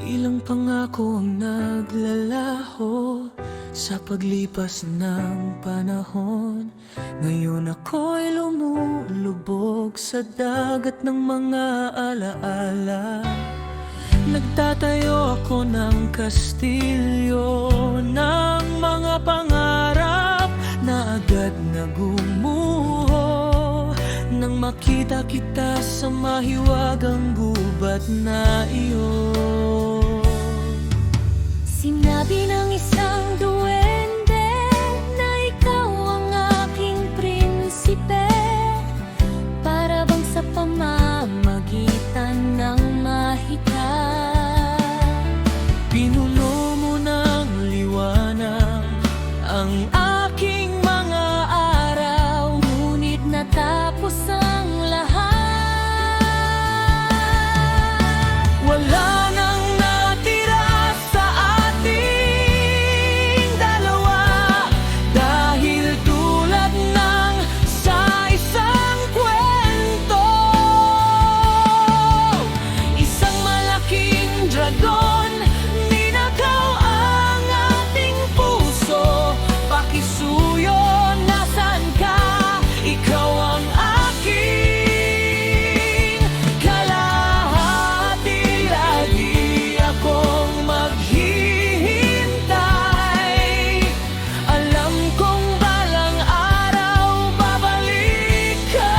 Ilang pangako ang naglalaho sa paglipas ng panahon. Ngayon ako'y lumulubog sa dagat ng mga alaala. Nagtatayo ako ng kastilyo ng mga pangarap na agad nagumuho nang makita kita sa mahiwagang gubat na iyon. Sinabi ng isang duwende na ikaw ang aking prinsipe, para bang sa pamamagitan ng mahika. Pinuno mo ng liwanag ang aking mga araw, Ngunit natapos ang lahat. wala nang natira sa ating dalawa, dahil tulad ng sa isang kwento, isang malaking dragon ninakaw ang ating puso. Pakisuyo, nasaan ka? Ikaw ang aking kalahati. Lagi akong maghihintay. Alam kong balang araw babalik ka.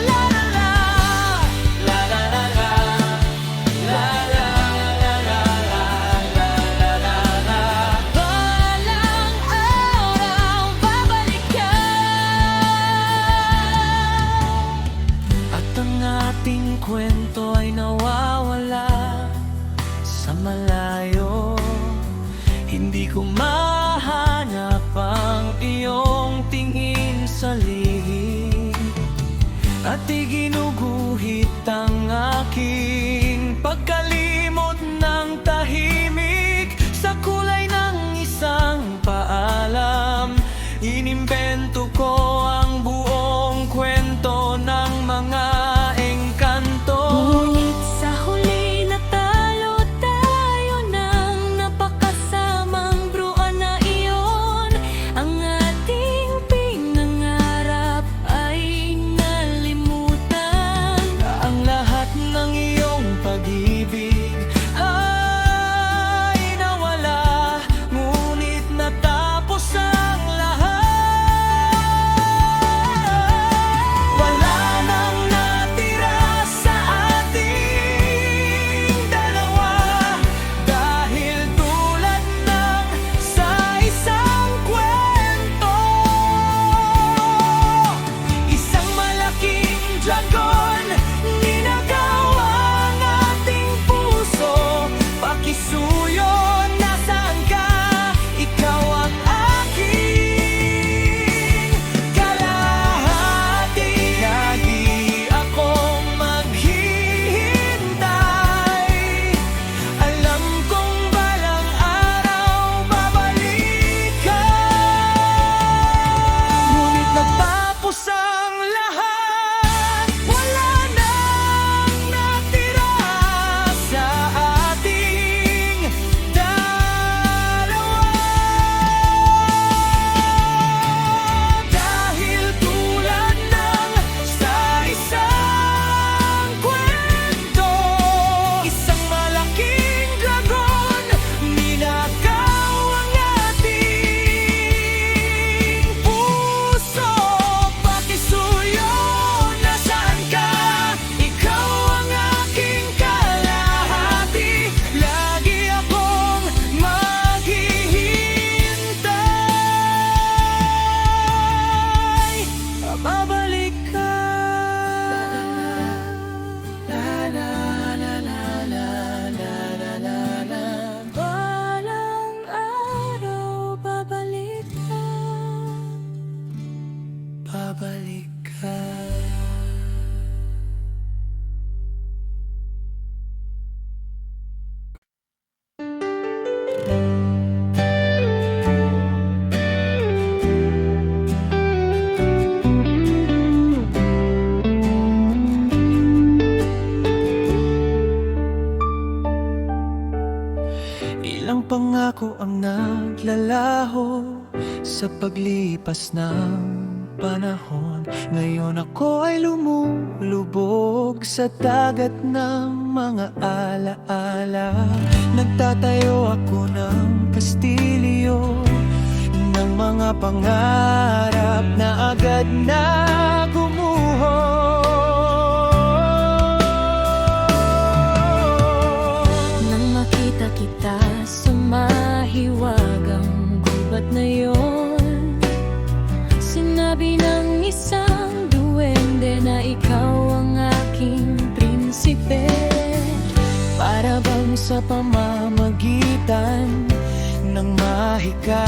La la la, la la la la, la la la la, la la la la. Balang araw babalik ka. At ang ating kwento ay nawawala sa malayo. Hindi ko mahanap ang iyong tingin sa lihim, at iginuguhit ang aking pagkalimot ng tahimik. Sa kulay ng isang paalam, inimbento ko ang buong kwento ng mga engkanto. Ngunit sa huli natalo tayo ng napakasamang bruan na iyon. Ang ating pinangarap ay nalimutan. Ang lahat ng iyong pag-ibig ay pangako ang naglalaho sa paglipas ng panahon. Ngayon ako ay lumulubog sa dagat ng mga alaala. Nagtatayo ako ng kastilyo ng mga pangarap na agad na gumuho. Nang makita kita sa mahiwagang gubat na yon, sinabi ng isang duwende na ikaw ang aking prinsipe. Para bang sa pamamagitan ng mahika,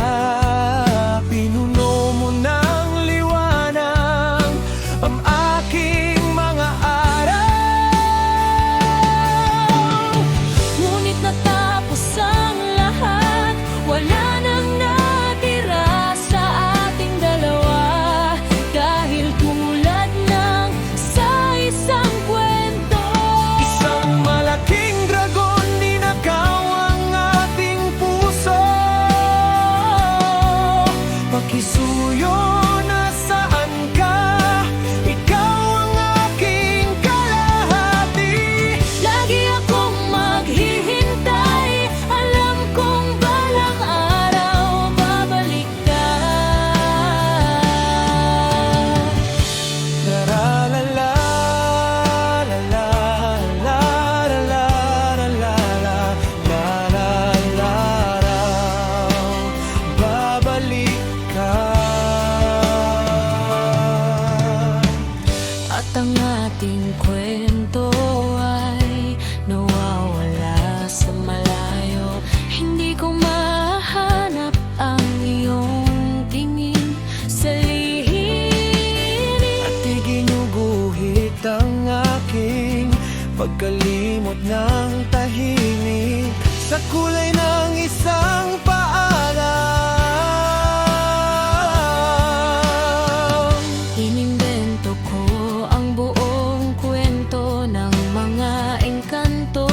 pinuno mo ng liwanag ang aking mga araw. Ngunit natapos ang lahat, wala nang natira sa ating dalawa. Dahil tulad ng sa isang kwento, Isang malaking dragon ninakaw ang ating puso. Pakisuyo, nasaan ka? Ikaw ang aking kalahati. lagi akong maghihintay. Alam kong balang araw babalik ka. La la la la la la la la la la la la, babalik ka. At ang ating kwento ay nawawala sa malayo. Hindi ko mahanap ang iyong tingin sa lihim. At iginuguhit ang aking pagkalimot ng tahimik sa kulay ng isang paalam. Inimbento ko ang buong kwento ng mga engkanto.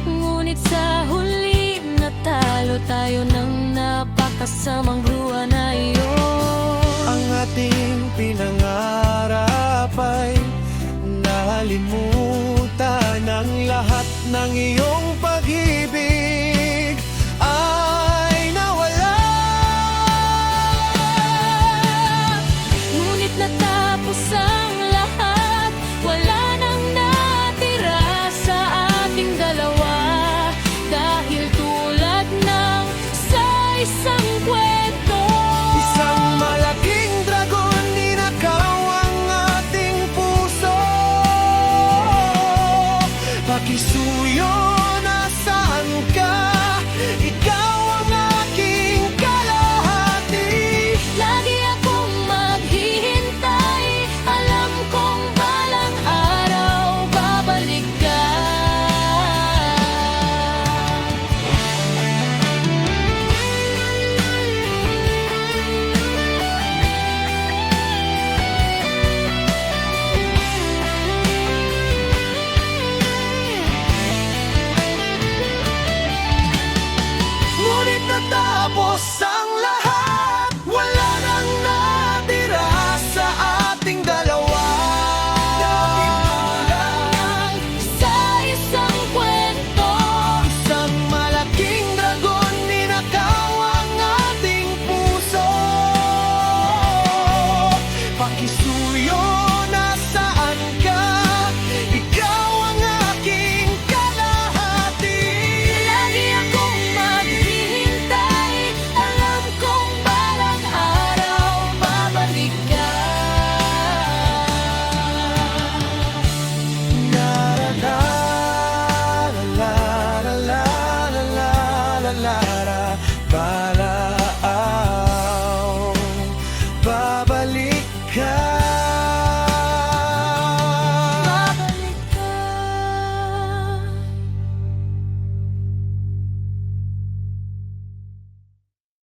Ngunit sa huli natalo tayo ng napakasamang gruwa na iyon. Ang ating pinangarap ay nalimutan. Ang lahat ng iyong